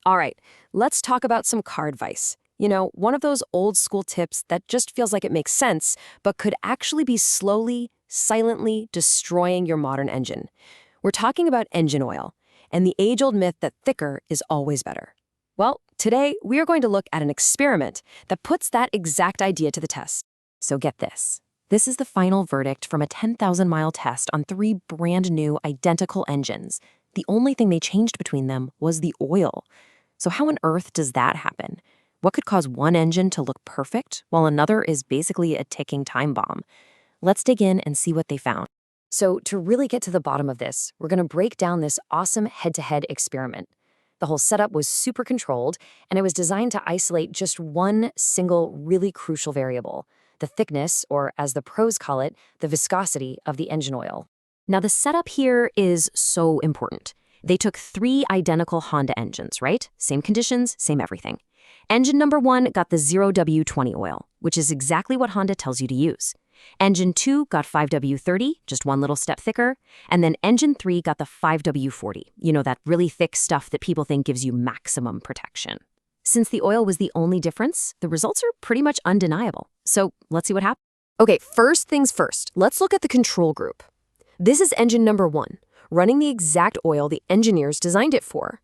All right, let's talk about some car advice. One of those old school tips that just feels like it makes sense, but could actually be slowly, silently destroying your modern engine. We're talking about engine oil and the age-old myth that thicker is always better. Well, today we are going to look at an experiment that puts that exact idea to the test. So get this. This is the final verdict from a 10,000-mile test on 3 brand new identical engines. The only thing they changed between them was the oil. So how on earth does that happen? What could cause one engine to look perfect while another is basically a ticking time bomb? Let's dig in and see what they found. So to really get to the bottom of this, we're going to break down this awesome head-to-head experiment. The whole setup was super controlled, and it was designed to isolate just one single really crucial variable, the thickness, or as the pros call it, the viscosity of the engine oil. Now the setup here is so important. They took 3 identical Honda engines, right? Same conditions, same everything. Engine number 1 got the 0W20 oil, which is exactly what Honda tells you to use. Engine 2 got 5W30, just one little step thicker. And then engine 3 got the 5W40, that really thick stuff that people think gives you maximum protection. Since the oil was the only difference, the results are pretty much undeniable. So let's see what happens. Okay, first things first, let's look at the control group. This is engine number 1, running the exact oil the engineers designed it for.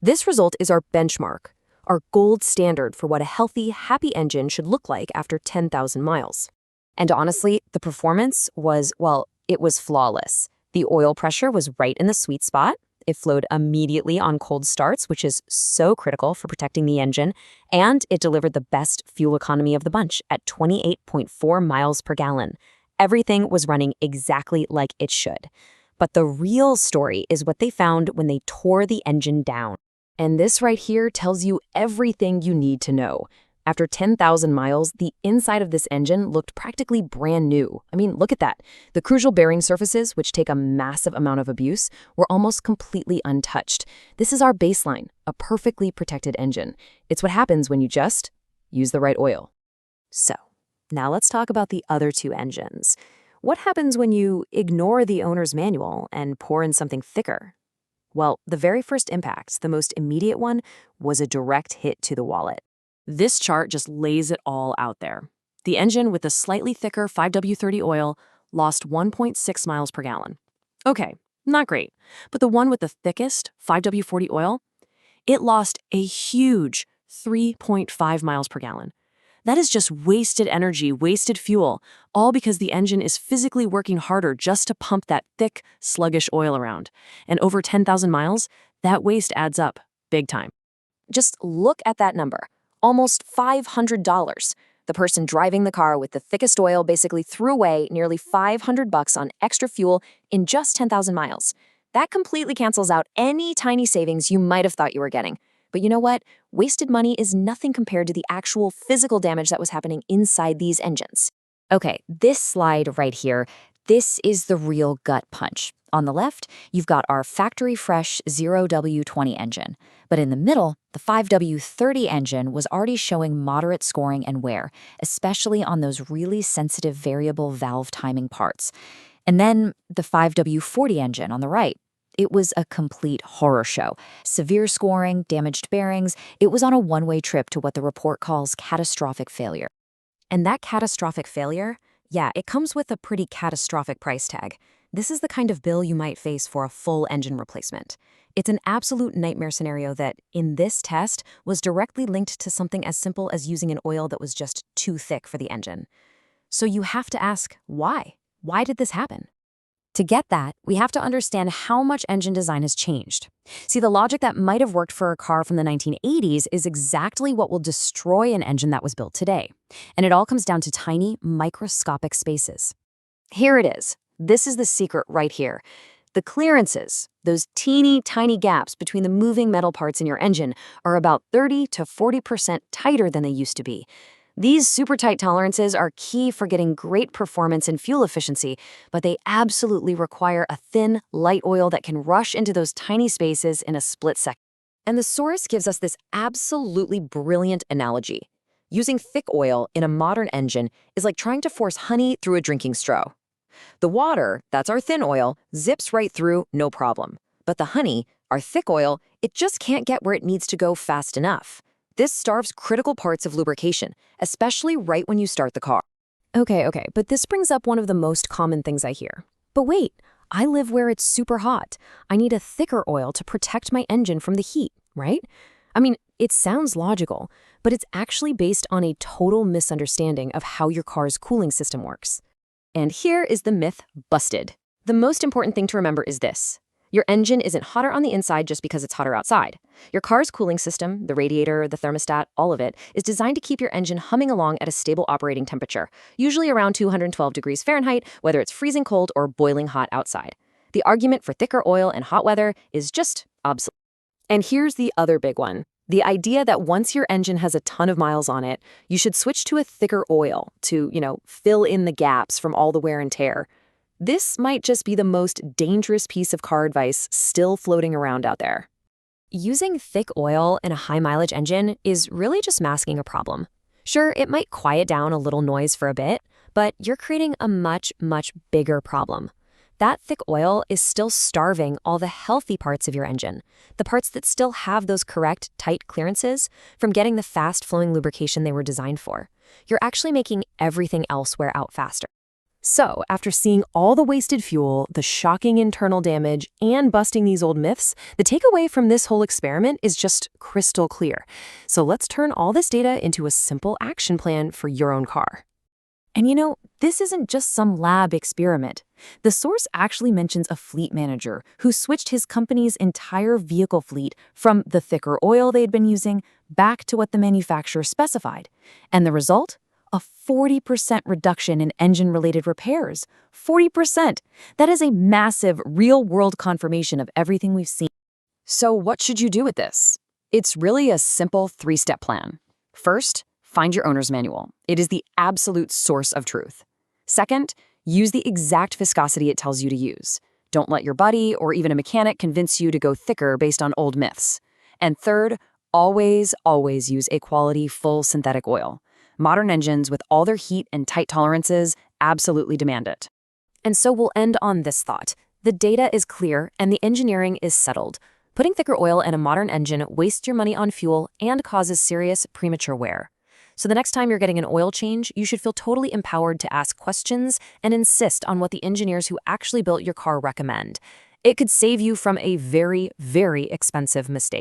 This result is our benchmark, our gold standard for what a healthy, happy engine should look like after 10,000 miles. And honestly, the performance was, well, it was flawless. The oil pressure was right in the sweet spot. It flowed immediately on cold starts, which is so critical for protecting the engine, and it delivered the best fuel economy of the bunch at 28.4 miles per gallon. Everything was running exactly like it should. But the real story is what they found when they tore the engine down. And this right here tells you everything you need to know. After 10,000 miles, the inside of this engine looked practically brand new. I mean, look at that. The crucial bearing surfaces, which take a massive amount of abuse, were almost completely untouched. This is our baseline, a perfectly protected engine. It's what happens when you just use the right oil. So, now let's talk about the other 2 engines. What happens when you ignore the owner's manual and pour in something thicker? Well, the very first impact, the most immediate one, was a direct hit to the wallet. This chart just lays it all out there. The engine with the slightly thicker 5W30 oil lost 1.6 miles per gallon. Okay, not great. But the one with the thickest 5W40 oil, it lost a huge 3.5 miles per gallon. That is just wasted energy, wasted fuel, all because the engine is physically working harder just to pump that thick, sluggish oil around. And over 10,000 miles, that waste adds up, big time. Just look at that number. Almost $500. The person driving the car with the thickest oil basically threw away nearly $500 on extra fuel in just 10,000 miles. That completely cancels out any tiny savings you might have thought you were getting. But you know what? Wasted money is nothing compared to the actual physical damage that was happening inside these engines. Okay, this slide right here, this is the real gut punch. On the left, you've got our factory-fresh 0W20 engine. But in the middle, the 5W30 engine was already showing moderate scoring and wear, especially on those really sensitive variable valve timing parts. And then the 5W40 engine on the right. It was a complete horror show. Severe scoring, damaged bearings. It was on a one-way trip to what the report calls catastrophic failure. And that catastrophic failure, yeah, it comes with a pretty catastrophic price tag. This is the kind of bill you might face for a full engine replacement. It's an absolute nightmare scenario that, in this test, was directly linked to something as simple as using an oil that was just too thick for the engine. So you have to ask, why? Why did this happen? To get that, we have to understand how much engine design has changed. See, the logic that might have worked for a car from the 1980s is exactly what will destroy an engine that was built today. And it all comes down to tiny, microscopic spaces. Here it is. This is the secret right here. The clearances, those teeny tiny gaps between the moving metal parts in your engine, are about 30 to 40% tighter than they used to be. These super tight tolerances are key for getting great performance and fuel efficiency, but they absolutely require a thin, light oil that can rush into those tiny spaces in a split second. And the source gives us this absolutely brilliant analogy. Using thick oil in a modern engine is like trying to force honey through a drinking straw. The water, that's our thin oil, zips right through, no problem. But the honey, our thick oil, it just can't get where it needs to go fast enough. This starves critical parts of lubrication, especially right when you start the car. Okay, but this brings up one of the most common things I hear. But wait, I live where it's super hot. I need a thicker oil to protect my engine from the heat, right? I mean, it sounds logical, but it's actually based on a total misunderstanding of how your car's cooling system works. And here is the myth busted. The most important thing to remember is this. Your engine isn't hotter on the inside just because it's hotter outside. Your car's cooling system, the radiator, the thermostat, all of it, is designed to keep your engine humming along at a stable operating temperature, usually around 212 degrees Fahrenheit, whether it's freezing cold or boiling hot outside. The argument for thicker oil in hot weather is just obsolete. And here's the other big one. The idea that once your engine has a ton of miles on it, you should switch to a thicker oil to, fill in the gaps from all the wear and tear. This might just be the most dangerous piece of car advice still floating around out there. Using thick oil in a high-mileage engine is really just masking a problem. Sure, it might quiet down a little noise for a bit, but you're creating a much, much bigger problem. That thick oil is still starving all the healthy parts of your engine, the parts that still have those correct, tight clearances, from getting the fast-flowing lubrication they were designed for. You're actually making everything else wear out faster. So, after seeing all the wasted fuel, the shocking internal damage, and busting these old myths, the takeaway from this whole experiment is just crystal clear. So let's turn all this data into a simple action plan for your own car. And this isn't just some lab experiment. The source actually mentions a fleet manager who switched his company's entire vehicle fleet from the thicker oil they'd been using back to what the manufacturer specified. And the result? A 40% reduction in engine-related repairs. 40%! That is a massive, real-world confirmation of everything we've seen. So what should you do with this? It's really a simple 3-step plan. First, find your owner's manual. It is the absolute source of truth. Second, use the exact viscosity it tells you to use. Don't let your buddy or even a mechanic convince you to go thicker based on old myths. And third, always use a quality, full synthetic oil. Modern engines, with all their heat and tight tolerances, absolutely demand it. And so we'll end on this thought. The data is clear and the engineering is settled. Putting thicker oil in a modern engine wastes your money on fuel and causes serious premature wear. So the next time you're getting an oil change, you should feel totally empowered to ask questions and insist on what the engineers who actually built your car recommend. It could save you from a very, very expensive mistake.